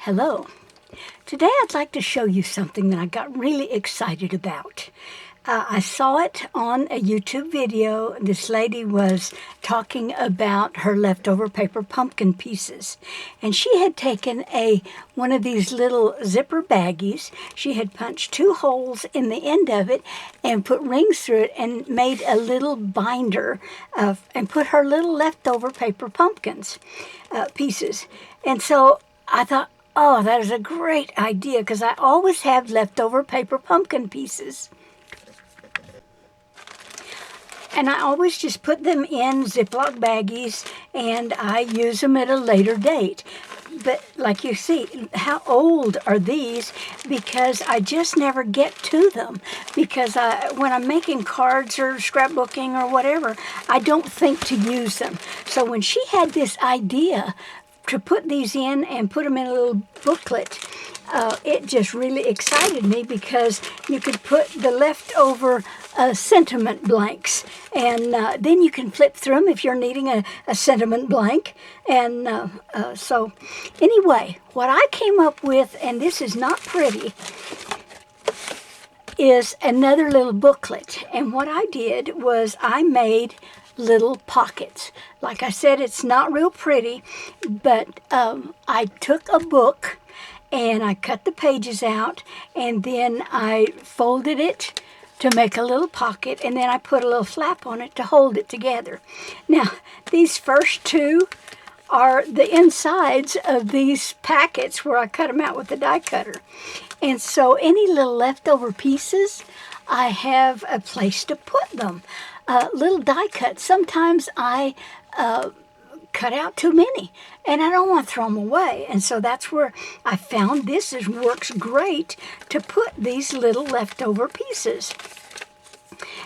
Hello. Today I'd like to show you something that I got really excited about. I saw it on a YouTube video. This lady was talking about her leftover paper pumpkin pieces. And she had taken one of these little zipper baggies. She had punched 2 holes in the end of it and put rings through it and made a little binder and put her little leftover paper pumpkins pieces. And so I thought, oh, that is a great idea, because I always have leftover paper pumpkin pieces. And I always just put them in Ziploc baggies, and I use them at a later date. But like you see, how old are these? Because I just never get to them. Because when I'm making cards or scrapbooking or whatever, I don't think to use them. So when she had this idea to put these in and put them in a little booklet, it just really excited me, because you could put the leftover sentiment blanks, and then you can flip through them if you're needing a sentiment blank. And so anyway, what I came up with, and this is not pretty, is another little booklet. And what I did was I made little pockets. Like I said, it's not real pretty, but I took a book and I cut the pages out, and then I folded it to make a little pocket, and then I put a little flap on it to hold it together. Now, these first 2 are the insides of these packets where I cut them out with the die cutter. And so any little leftover pieces, I have a place to put them. Little die cuts. Sometimes I cut out too many, and I don't want to throw them away. And so that's where I found this works great to put these little leftover pieces.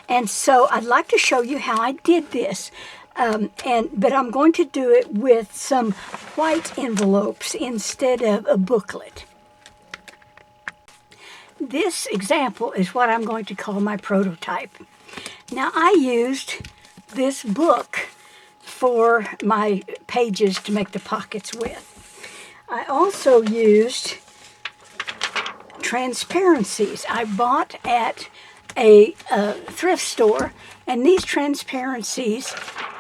And so I'd like to show you how I did this. But I'm going to do it with some white envelopes instead of a booklet. This example is what I'm going to call my prototype. Now, I used this book for my pages to make the pockets with. I also used transparencies I bought at a thrift store, and these transparencies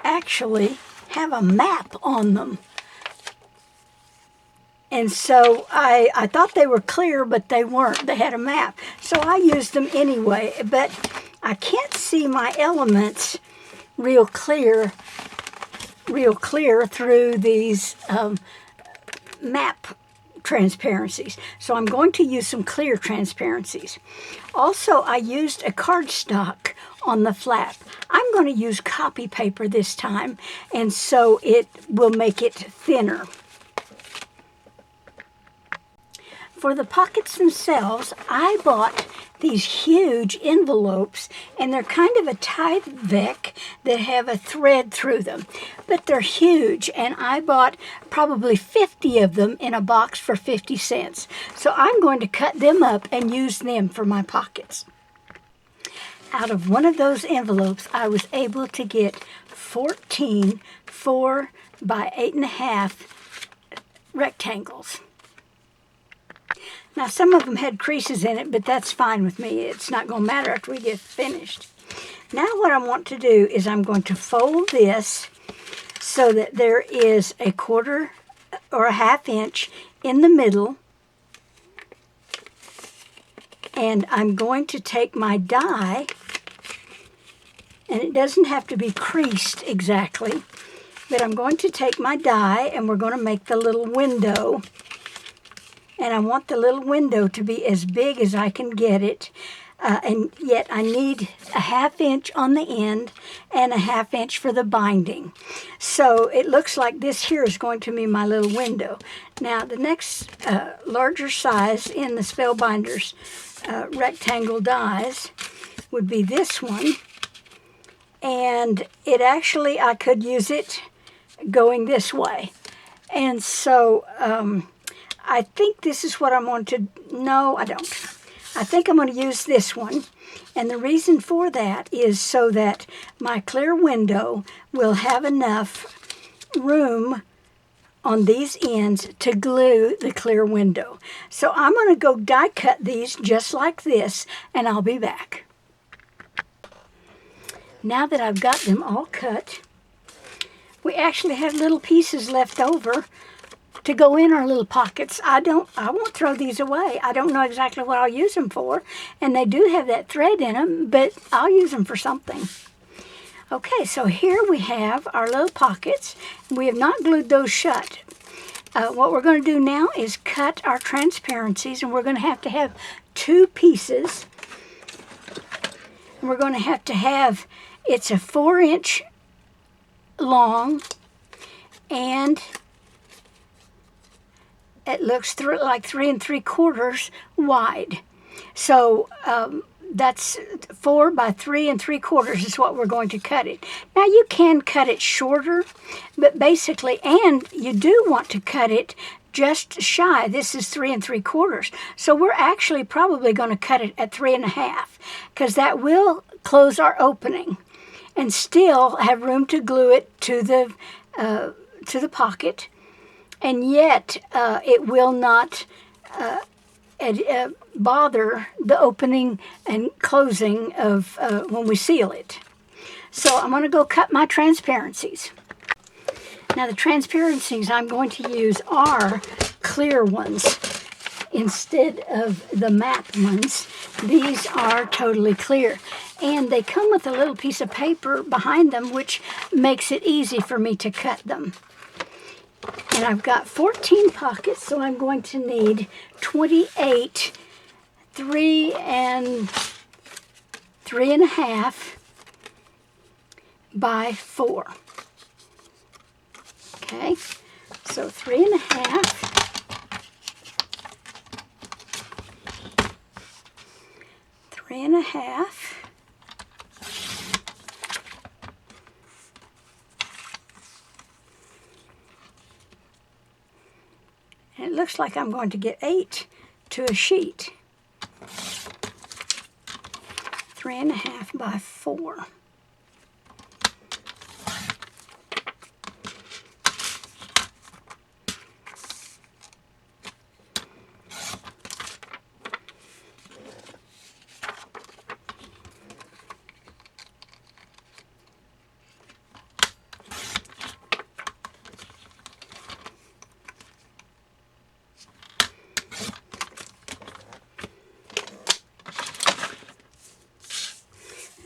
actually have a map on them. And so I thought they were clear, but they weren't. They had a map. So I used them anyway, but I can't see my elements real clear through these map transparencies. So I'm going to use some clear transparencies. Also, I used a cardstock on the flap. I'm going to use copy paper this time, and so it will make it thinner. For the pockets themselves, I bought these huge envelopes, and they're kind of a Tyvek that have a thread through them. But they're huge, and I bought probably 50 of them in a box for 50 cents. So I'm going to cut them up and use them for my pockets. Out of one of those envelopes, I was able to get 14 4 by 8.5 rectangles. Now, some of them had creases in it, but that's fine with me. It's not going to matter after we get finished. Now what I want to do is I'm going to fold this so that there is a 1/4 or a 1/2 inch in the middle. And I'm going to take my die, and it doesn't have to be creased exactly, but I'm going to take my die, and we're going to make the little window. And I want the little window to be as big as I can get it. And yet I need a 1/2 inch on the end and a 1/2 inch for the binding. So it looks like this here is going to be my little window. Now the next larger size in the Spellbinders rectangle dies would be this one. And it actually, I could use it going this way. And so I think this is what I'm going to, no, I don't. I think I'm going to use this one. And the reason for that is so that my clear window will have enough room on these ends to glue the clear window. So I'm going to go die cut these just like this, and I'll be back. Now that I've got them all cut, we actually have little pieces left over to go in our little pockets. I won't throw these away. I don't know exactly what I'll use them for, and they do have that thread in them, but I'll use them for something. Okay, so here we have our little pockets. We have not glued those shut. What we're going to do now is cut our transparencies, and we're going to have two pieces. And we're going to have, it's a 4-inch long, and it looks like 3 3/4 wide. So that's 4 by 3 3/4 is what we're going to cut it. Now you can cut it shorter, but basically, and you do want to cut it just shy. This is 3 3/4. So we're actually probably going to cut it at 3 1/2, because that will close our opening and still have room to glue it to the pocket. And yet it will not bother the opening and closing of when we seal it. So I'm going to go cut my transparencies. Now the transparencies I'm going to use are clear ones instead of the matte ones. These are totally clear, and they come with a little piece of paper behind them, which makes it easy for me to cut them. And I've got 14 pockets, so I'm going to need 28 3 3/2 by 4. Okay, so 3 1/2, 3 1/2, and it looks like I'm going to get 8 to a sheet. 3 1/2 by 4.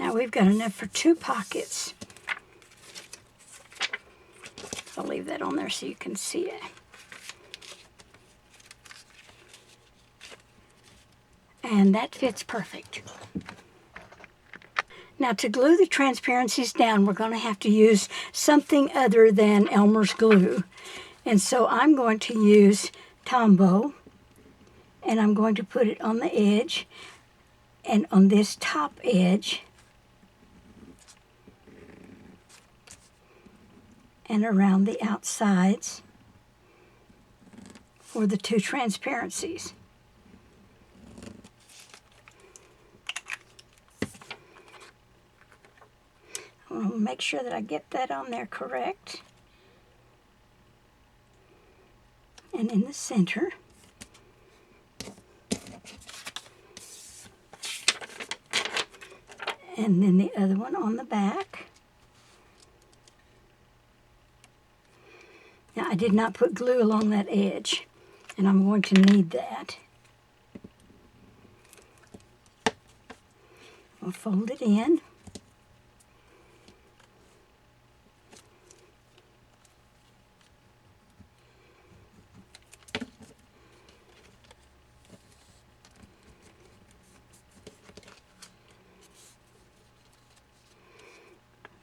Now we've got enough for 2 pockets. I'll leave that on there so you can see it. And that fits perfect. Now to glue the transparencies down, we're going to have to use something other than Elmer's glue. And so I'm going to use Tombow, and I'm going to put it on the edge and on this top edge and around the outsides for the 2 transparencies. I want to make sure that I get that on there correct. And in the center. And then the other one on the back. Now I did not put glue along that edge, and I'm going to need that. I'll fold it in.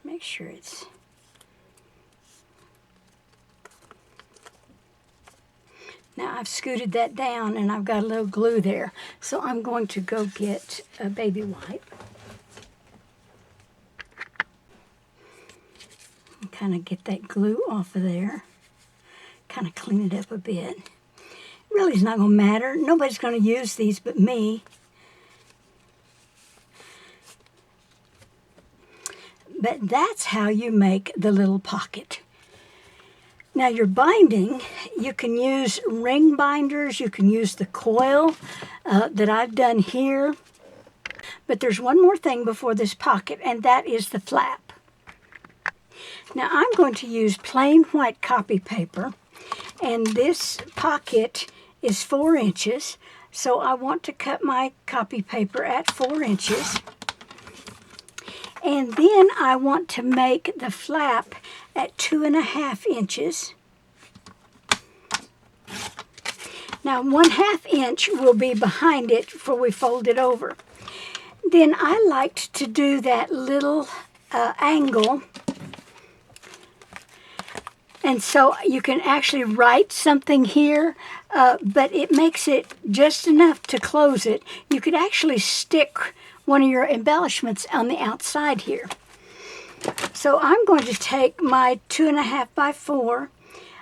Make sure it's... Now I've scooted that down and I've got a little glue there. So I'm going to go get a baby wipe. And kind of get that glue off of there. Kind of clean it up a bit. Really it's not going to matter. Nobody's going to use these but me. But that's how you make the little pocket. Now your binding, you can use ring binders, you can use the coil that I've done here. But there's one more thing before this pocket, and that is the flap. Now I'm going to use plain white copy paper, and this pocket is 4 inches, so I want to cut my copy paper at 4 inches. And then I want to make the flap at 2.5 inches. Now 1/2 inch will be behind it before we fold it over. Then I liked to do that little angle. And so you can actually write something here, but it makes it just enough to close it. You could actually stick one of your embellishments on the outside here. So I'm going to take my 2.5 by 4.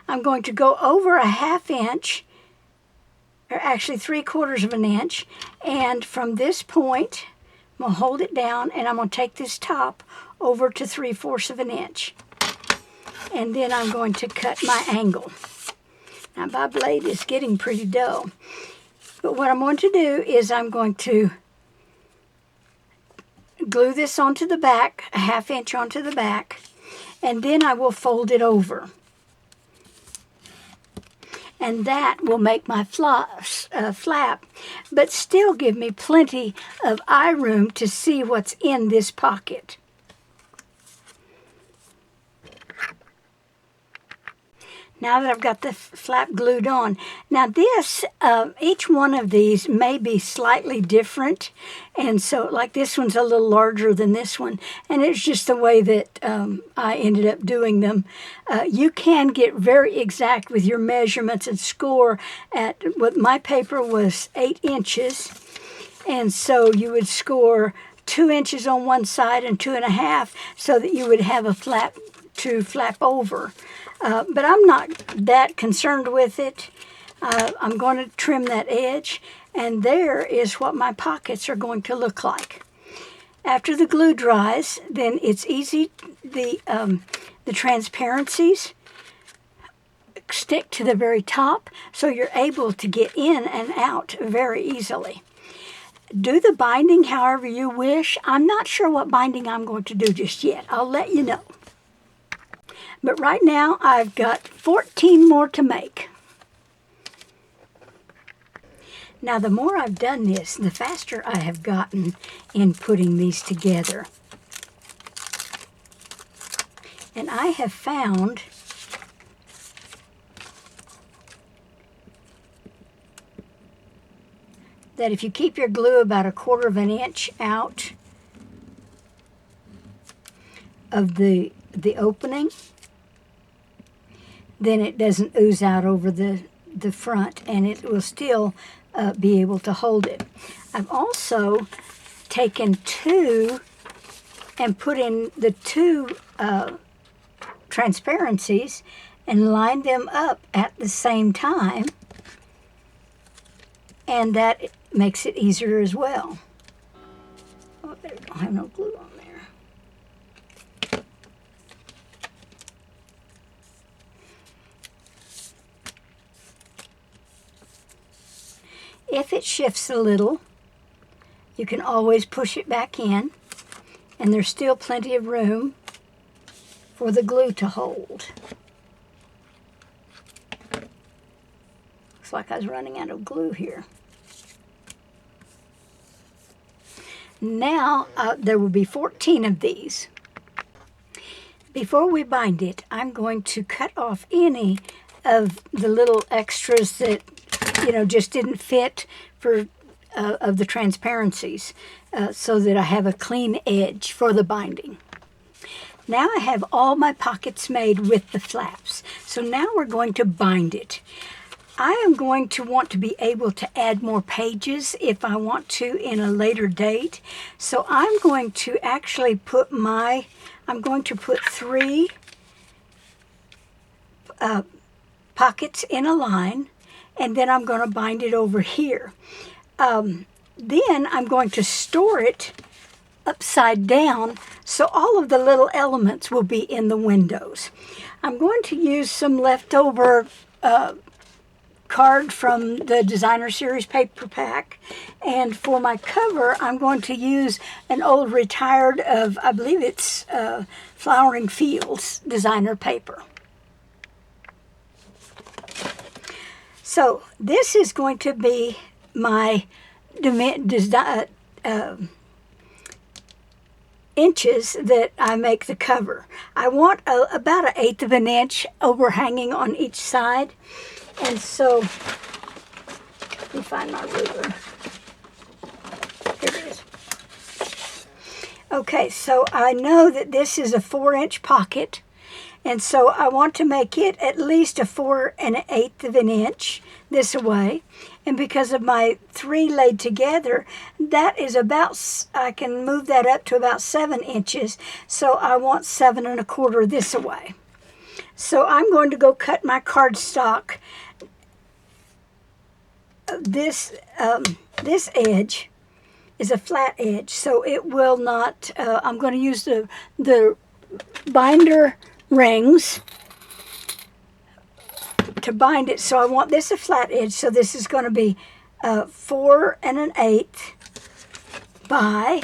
I'm going to go over 1/2 inch, or actually 3/4 of an inch, and from this point, I'm going to hold it down, and I'm going to take this top over to 3/4 of an inch. And then I'm going to cut my angle. Now my blade is getting pretty dull, but what I'm going to do is I'm going to glue this onto the back, 1/2 inch onto the back, and then I will fold it over. And that will make my flap, but still give me plenty of eye room to see what's in this pocket. Now that I've got the flap glued on. Now this, each one of these may be slightly different. And so like this one's a little larger than this one. And it's just the way that I ended up doing them. You can get very exact with your measurements and score at what my paper was 8 inches. And so you would score 2 inches on one side and 2.5 so that you would have a flap to flap over. But I'm not that concerned with it. I'm going to trim that edge, and there is what my pockets are going to look like. After the glue dries, then it's easy. The transparencies stick to the very top, so you're able to get in and out very easily. Do the binding however you wish. I'm not sure what binding I'm going to do just yet. I'll let you know. But right now, I've got 14 more to make. Now, the more I've done this, the faster I have gotten in putting these together. And I have found that if you keep your glue about 1/4 of an inch out of the opening, then it doesn't ooze out over the front, and it will still be able to hold it. I've also taken 2 and put in the 2 transparencies and lined them up at the same time, and that makes it easier as well. Oh, I don't have no glue on there. If it shifts a little, you can always push it back in, and there's still plenty of room for the glue to hold. Looks like I was running out of glue here. Now, there will be 14 of these. Before we bind it, I'm going to cut off any of the little extras that just didn't fit for of the transparencies, so that I have a clean edge for the binding. Now I have all my pockets made with the flaps. So now we're going to bind it. I am going to want to be able to add more pages if I want to in a later date. So I'm going to actually put 3 pockets in a line, and then I'm going to bind it over here. Then I'm going to store it upside down, so all of the little elements will be in the windows. I'm going to use some leftover card from the Designer Series paper pack, and for my cover I'm going to use an old retired of, I believe it's Flowering Fields designer paper. So this is going to be my inches that I make the cover. I want about 1/8 of an inch overhanging on each side. And so, let me find my ruler. Here it is. Okay, so I know that this is a 4-inch pocket, and so I want to make it at least a 4 1/8 of an inch this way. And because of my 3 laid together, that is about, I can move that up to about 7 inches. So I want 7 1/4 this way. So I'm going to go cut my cardstock. This edge is a flat edge, so it will not, I'm going to use the binder rings to bind it. So I want this a flat edge, so this is going to be 4 1/8 by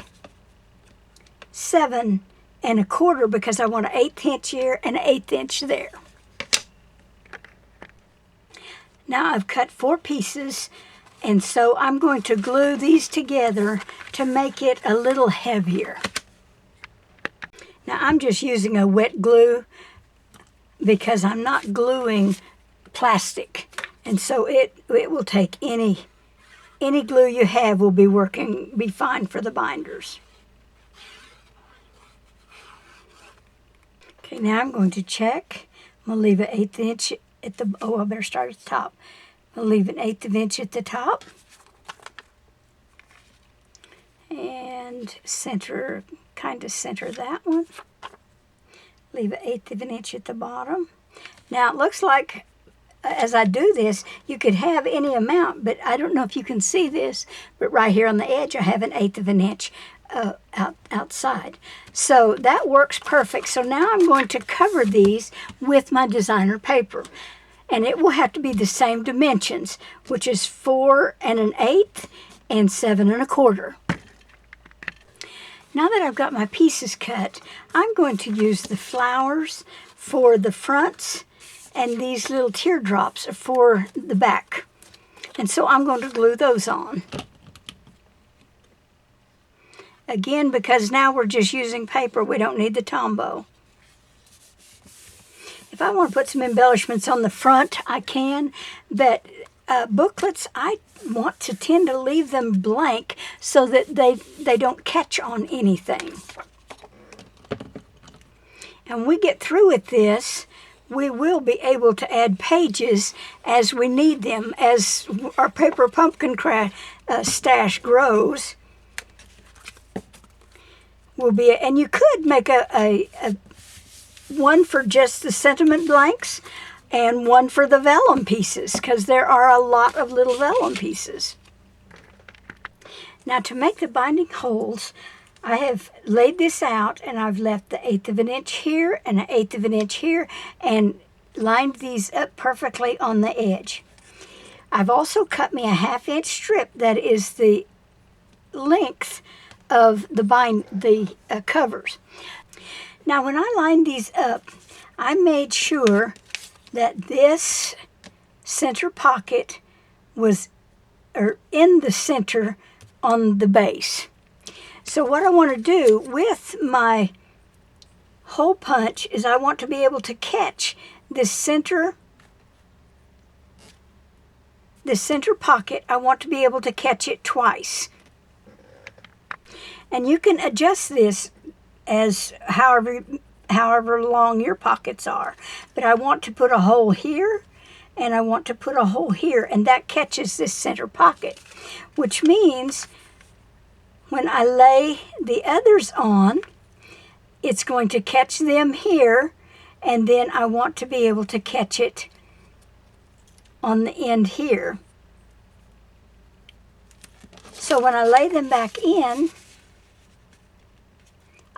7 1/4, because I want an 1/8 inch here and an 1/8 inch there. Now I've cut 4 pieces, and so I'm going to glue these together to make it a little heavier. Now I'm just using a wet glue because I'm not gluing plastic, and so it will take any glue you have will be fine for the binders. Okay, now I'm going to check. I'm going to leave an 1/8 inch at the, I better start at the top. I'll leave an 1/8 of an inch at the top. And center, kind of center that one. Leave an 1/8 of an inch at the bottom. Now it looks like, as I do this, you could have any amount, but I don't know if you can see this, but right here on the edge I have an 1/8 of an inch outside. So that works perfect. So now I'm going to cover these with my designer paper. And it will have to be the same dimensions, which is 4 1/8 and 7 1/4. Now that I've got my pieces cut, I'm going to use the flowers for the fronts and these little teardrops for the back. And so I'm going to glue those on. Again, because now we're just using paper, we don't need the Tombow. If I want to put some embellishments on the front, I can, but booklets, I want to tend to leave them blank so that they don't catch on anything. And when we get through with this, we will be able to add pages as we need them, as our paper pumpkin stash grows. And you could make a one for just the sentiment blanks and one for the vellum pieces, because there are a lot of little vellum pieces. Now to make the binding holes, I have laid this out, and I've left the 1/8 of an inch here and an 1/8 of an inch here and lined these up perfectly on the edge. I've also cut me a 1/2 inch strip that is the length of the covers. Now when I lined these up, I made sure that this center pocket was in the center on the base. So what I want to do with my hole punch is I want to be able to catch this center pocket. I want to be able to catch it twice. And you can adjust this as however long your pockets are. But I want to put a hole here, and I want to put a hole here, and that catches this center pocket, which means when I lay the others on, it's going to catch them here, and then I want to be able to catch it on the end here. So when I lay them back in,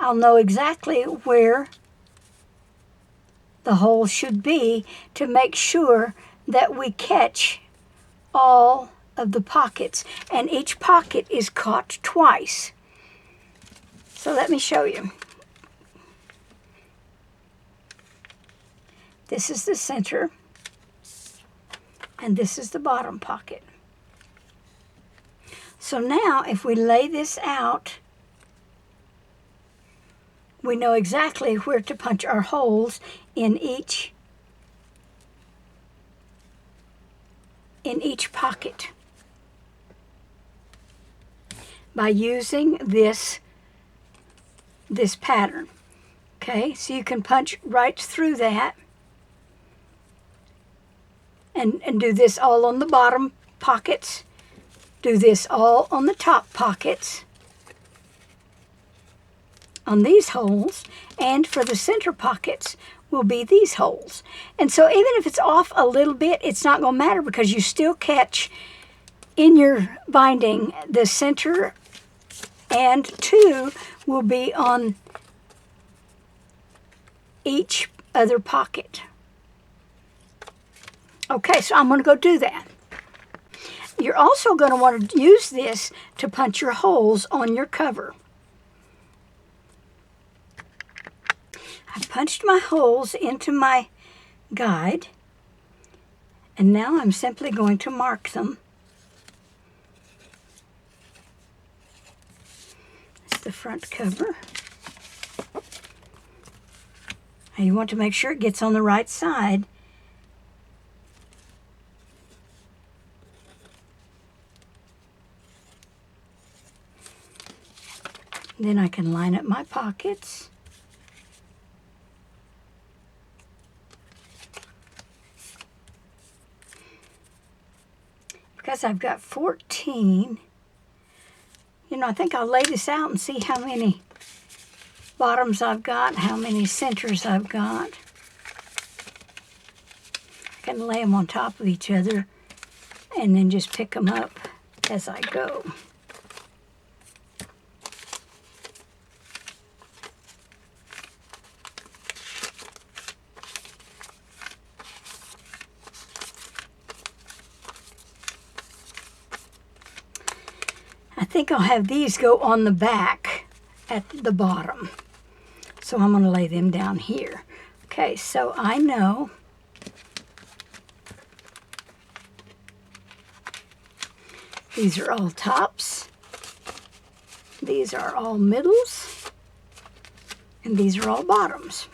I'll know exactly where the hole should be to make sure that we catch all of the pockets. And each pocket is caught twice. So let me show you. This is the center, and this is the bottom pocket. So now if we lay this out, we know exactly where to punch our holes in each pocket by using this pattern. Okay, so you can punch right through that and do this all on the bottom pockets. Do this all on the top pockets, on these holes, and for the center pockets will be these holes. And so even if it's off a little bit, it's not going to matter because you still catch in your binding the center, and 2 will be on each other pocket. Okay, so I'm going to go do that. You're also going to want to use this to punch your holes on your cover. I punched my holes into my guide, and now I'm simply going to mark them. It's the front cover. And you want to make sure it gets on the right side. Then I can line up my pockets. Because I've got 14, I think I'll lay this out and see how many bottoms I've got, how many centers I've got. I can lay them on top of each other and then just pick them up as I go. I think I'll have these go on the back at the bottom. So I'm going to lay them down here. Okay, so I know these are all tops, these are all middles, and these are all bottoms.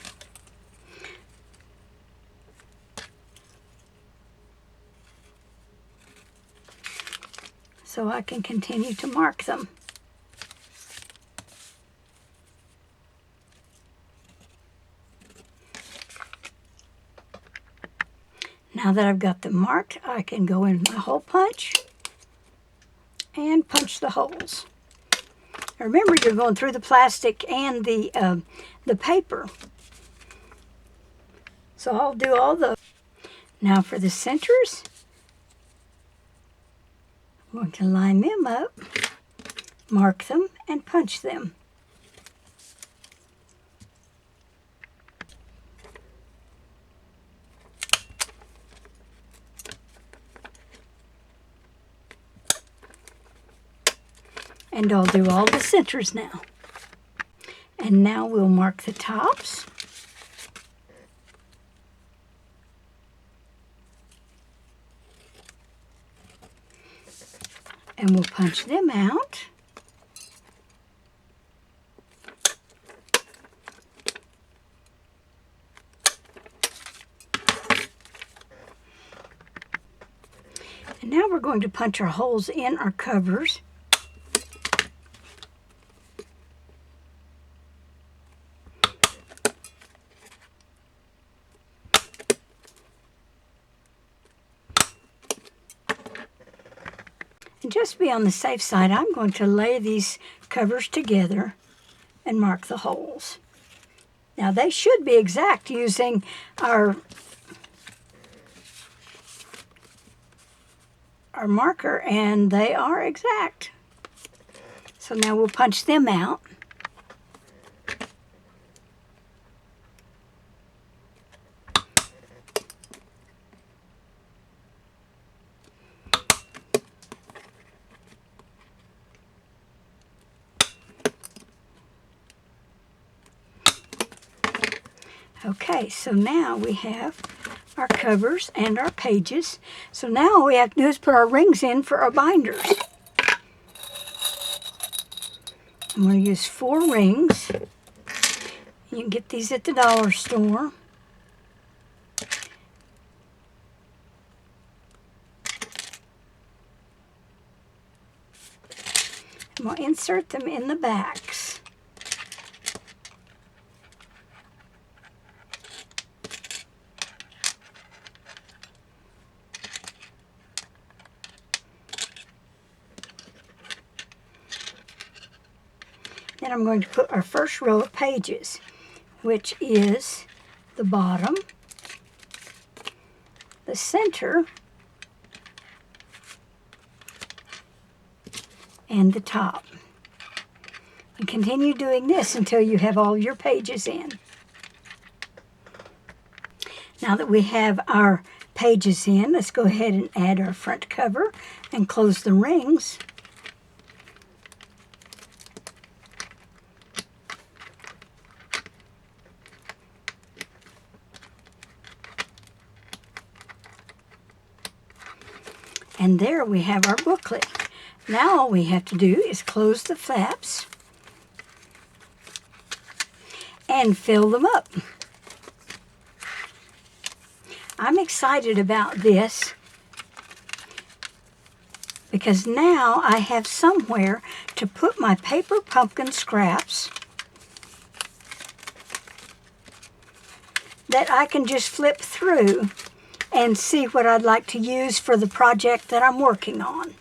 So I can continue to mark them. Now that I've got them marked, I can go in my hole punch and punch the holes. Remember, you're going through the plastic and the paper. So I'll do all the. Now for the centers, I'm going to line them up, mark them, and punch them. And I'll do all the centers now. And now we'll mark the tops. And we'll punch them out. And now we're going to punch our holes in our covers. And just to be on the safe side, I'm going to lay these covers together and mark the holes. Now they should be exact using our marker, and they are exact. So now we'll punch them out. Okay, so now we have our covers and our pages. So now all we have to do is put our rings in for our binders. I'm going to use 4 rings. You can get these at the dollar store. I'm going to insert them in the backs. Then I'm going to put our first row of pages, which is the bottom, the center, and the top. And continue doing this until you have all your pages in. Now that we have our pages in, let's go ahead and add our front cover and close the rings. And there we have our booklet. Now all we have to do is close the flaps and fill them up. I'm excited about this because now I have somewhere to put my paper pumpkin scraps that I can just flip through and see what I'd like to use for the project that I'm working on.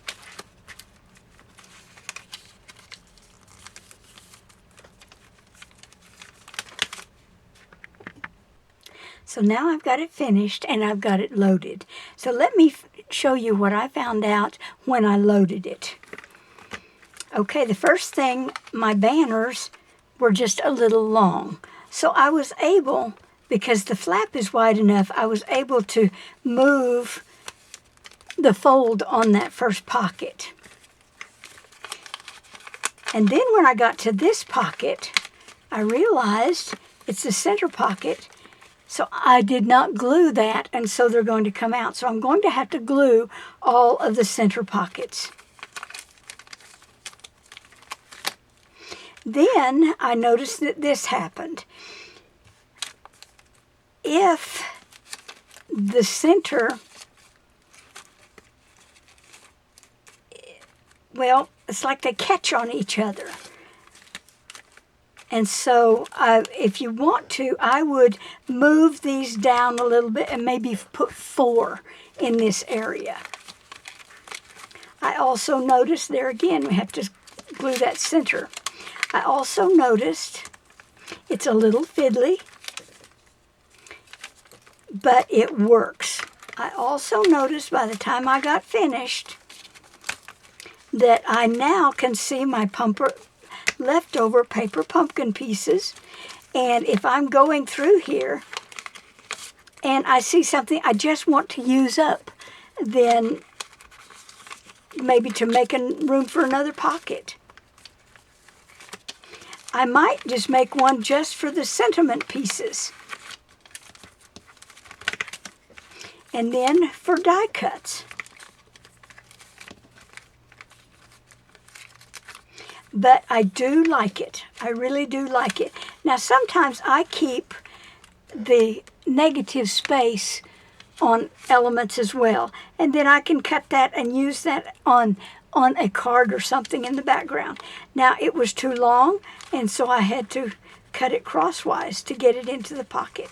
So now I've got it finished and I've got it loaded. So let me show you what I found out when I loaded it. Okay, the first thing, my banners were just a little long. So I was able, because the flap is wide enough, I was able to move the fold on that first pocket. And then when I got to this pocket, I realized it's the center pocket, so I did not glue that, and so they're going to come out. So I'm going to have to glue all of the center pockets. Then I noticed that this happened. If the center, well, it's like they catch on each other. And so if you want to, I would move these down a little bit and maybe put 4 in this area. I also noticed there again, we have to glue that center. I also noticed it's a little fiddly, but it works. I also noticed by the time I got finished that I now can see my leftover paper pumpkin pieces, and if I'm going through here and I see something I just want to use up, then maybe to make room for another pocket, I might just make one just for the sentiment pieces. And then for die cuts. But I do like it. I really do like it. Now sometimes I keep the negative space on elements as well. And then I can cut that and use that on a card or something in the background. Now it was too long, and so I had to cut it crosswise to get it into the pocket.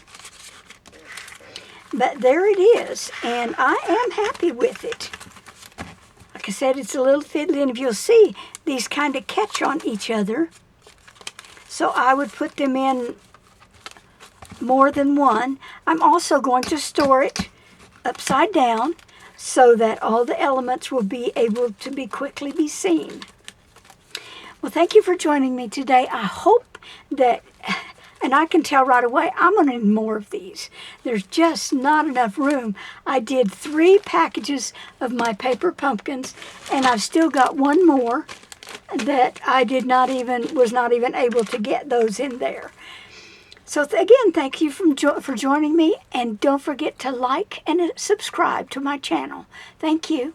But there it is, and I am happy with it. Like I said, it's a little fiddly, and if you'll see, these kind of catch on each other. So I would put them in more than one. I'm also going to store it upside down so that all the elements will be able to quickly be seen. Well, thank you for joining me today. I hope that, and I can tell right away, I'm going to need more of these. There's just not enough room. I did 3 packages of my paper pumpkins, and I've still got one more that I was not even able to get those in there. So again, thank you for joining me, and don't forget to like and subscribe to my channel. Thank you.